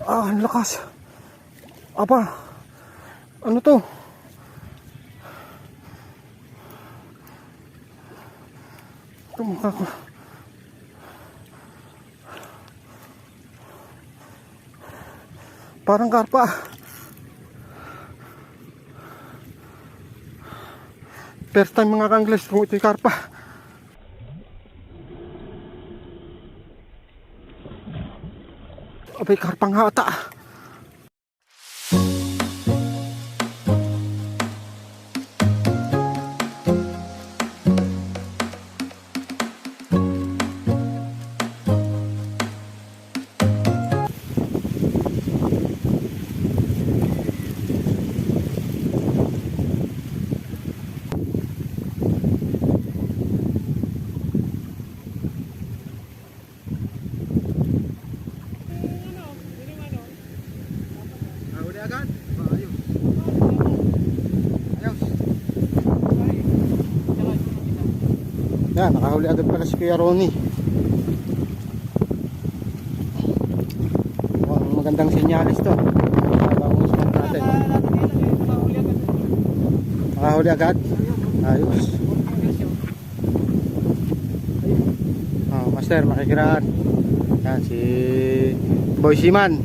Ang lakas. Apa? Ano to? Ito mukha ko. Parang karpa. First time mga kangles kung ito'y karpa. Abay, karpang hata. Agad? Ayos. Ayos. Yan, nakahuli agad pala si Kuya Ronnie. Magandang senyalis to. Bagong spot natin. Nakahuli agad? Ayos. Oh, master, makikiraan. Yan, si Boy Siman.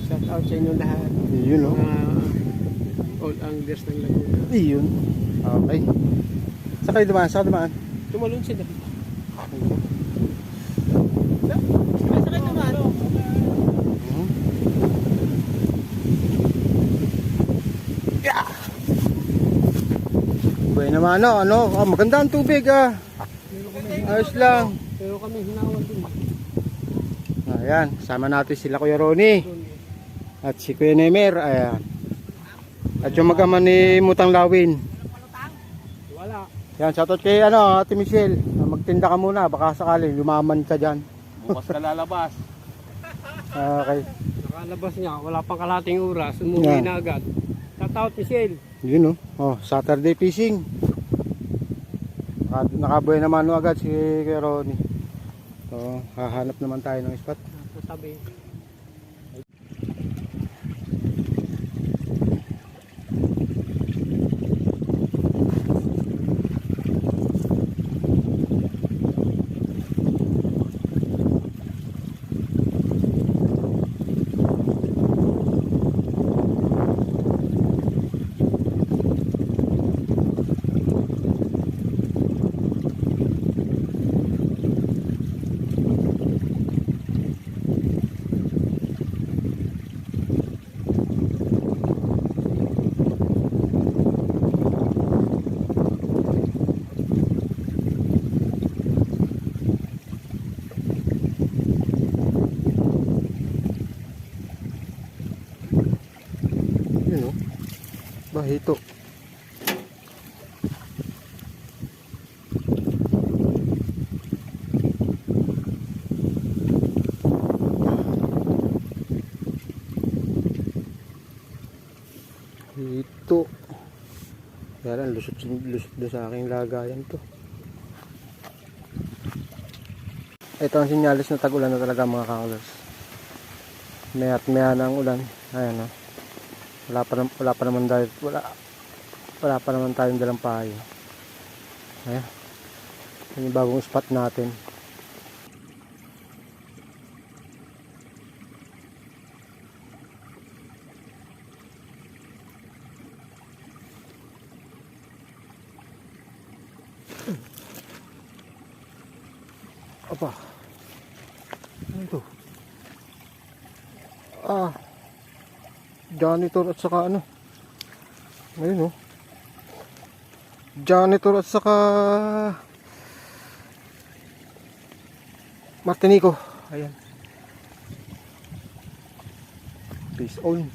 Shout out sa inyo lahat. Yun, no? All anglers ng Laguna. Yun. Okay. Saan kayo dumaan? Saan dumaan? Tumalon sila. Yeah. Buhay naman, ano? Maganda ang tubig, Ayos lang. Pero kami hinawal din. Ayan, sama natin sila Kuya Ronnie. At si Kuya Nemer, ayan. At yung mag-ama ni Mutang Lawin. Wala. Yan, shoutout kay Ate Michelle. Magtinda ka muna, baka sakaling lumaman ka dyan. Bukas ka lalabas. Okay. Nakalabas niya, wala pang kalating oras. Umuwi na agad. Shout out Michelle. Yun, Saturday fishing. Nakabuhay naman agad si Kuya Ronnie. So, hahanap naman tayo ng spot. Sabi. Bahito. Ito. Kaya lusot do sa aking lagayan to. Ito ang sinyalis na tag-ulan na talaga mga kanglers. Mayat maya na ang ulan. Ayan, wala pa naman tayong dalang payo. Ayan. Yung bagong spot natin. Apa? Ano ito? Janitor at saka Ayun, Janitor at saka Martinico. Ayan. Peace on.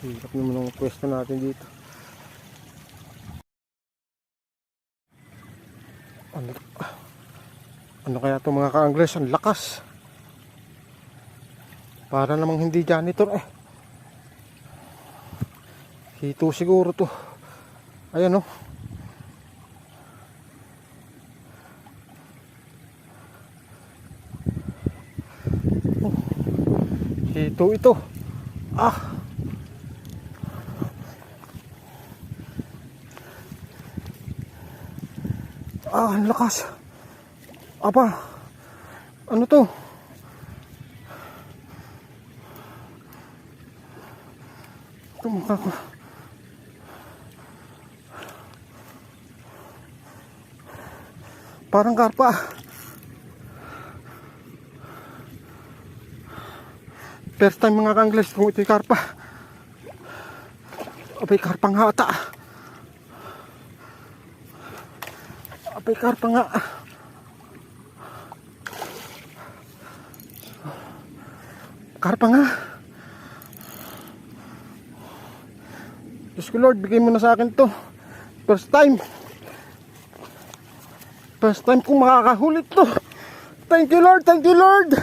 Hirap naman ang pwesto natin dito. Ano kaya itong mga ka-anglers? Ang lakas. Para namang hindi janitor Hito siguro to. Ayan, Ito. Ah. Ang lakas. Apa? Ano to? Ito mukha ko. Parang karpa. First time mga kangles kung ito'y karpa. Abay karpa nga ata. Abay karpa nga. Karpa nga. Diyos ko Lord, bigay mo na sa akin to. First time. First time kong makakahuli to. Thank you Lord, thank you Lord.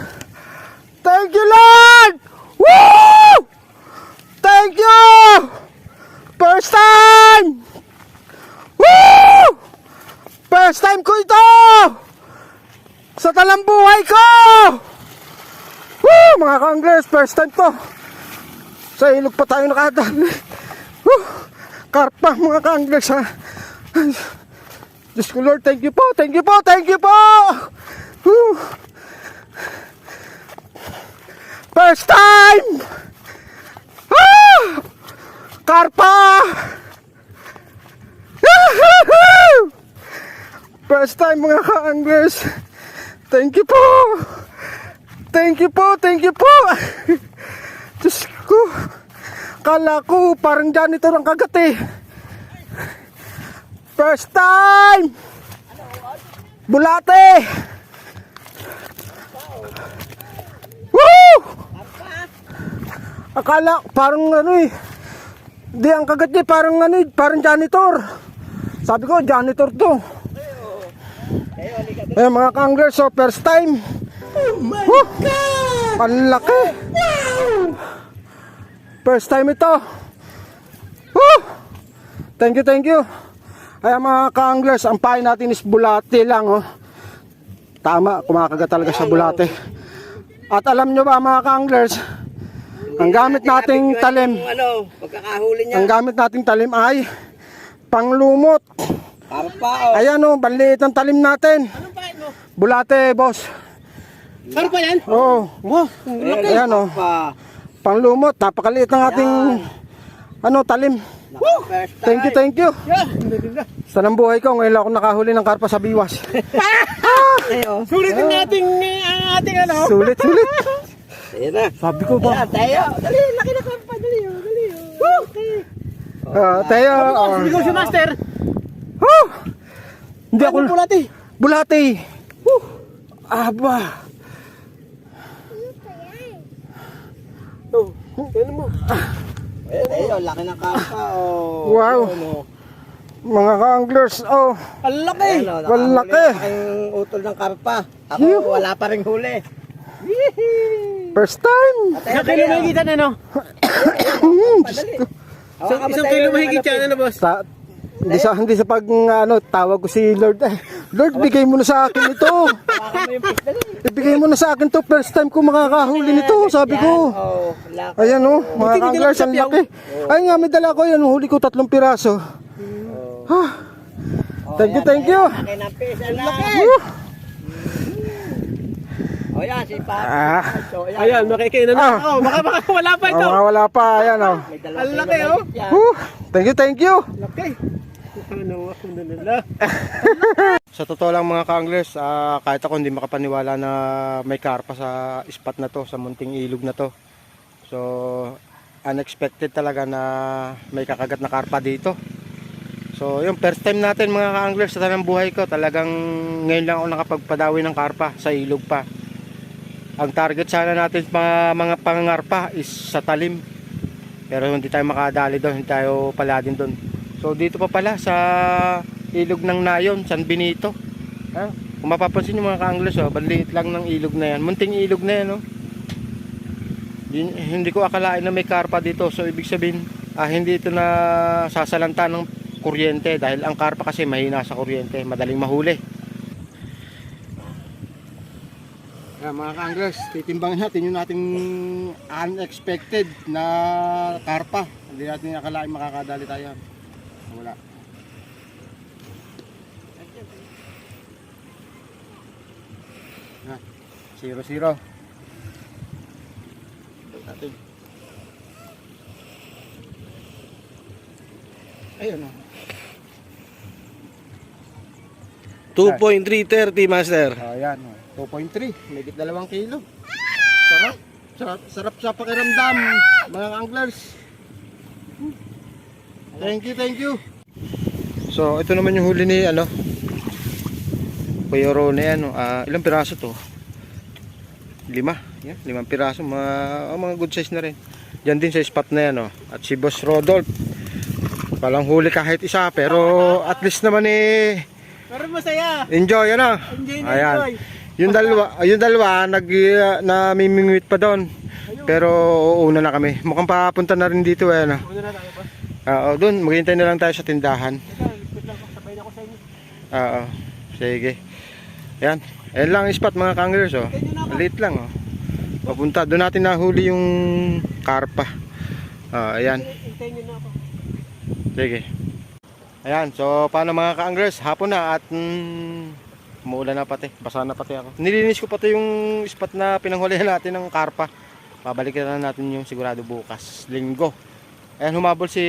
Thank you Lord. Woo! Thank you. First time. Woo! First time ko ito. Sa talambuhay ko. Woo! Mga ka-anglers, first time to. Sa ilog pa tayo nakadaan. Woo! Karpa mga ka-anglers ha. Diyos ko Lord, thank you po, thank you po, thank you po. Woo! First time. Ah! Karpa. First time mga ka-anglers. Thank you po. Thank you po, thank you po. Diyos ko. Kala ko parang janitor ang kagat eh. First time. Bulate. Woo! Akala parang ano eh. Di ang kagat niya parang ano eh, parang janitor. Sabi ko janitor to. Eh mga ka-anglers, so first time. Oh my God! Ang laki! Wow! First time ito. Woo! Thank you, thank you. Ay mga ka-anglers, ang pain natin is bulate lang. Oh. Tama, kumakagat talaga sa bulate. At alam nyo ba mga ka-anglers, ang gamit nating talim, ang gamit nating talim ay panglumot. Ayan o, banliit ang talim natin. Bulate, boss. Ano pa yan? Oo. Ayan o. Panglumot. Napakaliit ng ating talim. Thank you, thank you. Sa nang buhay ko, ngayon lang ako nakahuli ng karpa sa biwas. Sulitin natin ang ating ano. Sulit. Ayan na. Sabi ko ba? Tayo. Dali, laki na karpa. Dali. Tayo. Sabi ko si Master. Hindi ako. Bulate. Bulate. Aba. Ano mo? Ayan, laki ng karpa. Oh. Wow. Mga ka-anglers, Ang laki. Ang laki. Ang utol ng karpa. Ako, wala pa rin huli. First time. Isang kilo mahigit yan ano? Isang kilo mahigit yan ano boss? Hindi sa pag tawag ko si Lord. Lord, bigay mo na sa akin ito. Ibigay mo na sa akin to. First time ko makakahuli nito, sabi ko. Ayan mga ka-anglers, ang laki. Ay nga, may dala ko yan. Huli ko 3 piraso. Thank you. Laki ng pesa na. O yan, si Papi. Ayan, makikainan na. Baka wala pa ito. Wala pa, ayan Ang laki oh. Thank you. Laki. Ano ako nalala. Sa totoo lang mga ka-anglers, kahit ako hindi makapaniwala na may karpa sa spot na to, sa munting ilog na to. So, unexpected talaga na may kakagat na karpa dito. So, yung first time natin mga ka-anglers sa tanang buhay ko, talagang ngayon lang ako nakapagpadawi ng karpa sa ilog pa. Ang target sana natin mga pangangarpa is sa talim. Pero hindi tayo makadali doon, hindi tayo paladin doon. So dito pa pala sa ilog ng Nayon, San Benito. Kung mapapansin nyo mga ka-anglers, banliit lang ng ilog na yan. Munting ilog na yan. Hindi ko akalain na may karpa dito. So ibig sabihin, hindi ito na sasalanta ng kuryente. Dahil ang karpa kasi mahina sa kuryente, madaling mahuli. Yan mga ka-anglers, titimbangin natin yung nating unexpected na karpa. Hindi natin nakalain makakadali tayo. Wala. Yan, 0-0. Natin. Ayun o. 2.330 master. Ayan, 2.3, may 2 kilo. Sarap. Sarap sa pakiramdam, mga anglers. Thank you. So, ito naman yung huli ni Kuya Rone, ilang piraso to? 5. Yan, 5 piraso, mga good size na rin. Diyan din sa spot na yan, At si Boss Rodolph, walang huli kahit isa, pero at least naman Pero masaya. enjoy, Enjoy na Ayan. enjoy. Yung dalawa namimingwit pa doon. Pero una na kami. Mukhang papunta na rin dito Una na tayo ba? Oo, doon maghihintay na lang tayo sa tindahan. Wait lang, sabay na ako sa inyo. Oo. Sige. Ayan. Ayan lang ang spot mga kanglers Maliit lang Papunta doon natin nahuli yung karpa. Ayan. Hintayin nyo na ako. Sige. Ayan, so paano mga ka-anglers? Hapon na at umuulan na pati, basa na pati ako. Nilinis ko pati yung spot na pinanghulihan natin ng karpa. Babalikan na natin yung sigurado bukas, linggo. Ayan, humabol si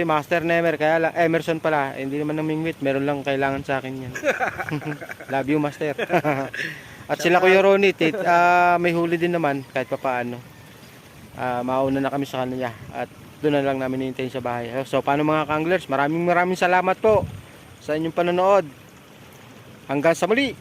Master Nemer, kaya lang, Emerson pala, hindi naman namingwit, meron lang kailangan sa akin yan. Love you, Master. At sila Kuya Ronnie, may huli din naman, kahit pa paano. Mauna na kami sa kanila at doon na lang namin hihintayin sa bahay. So paano mga ka-anglers, maraming salamat po sa inyong panonood. Hanggang sa muli.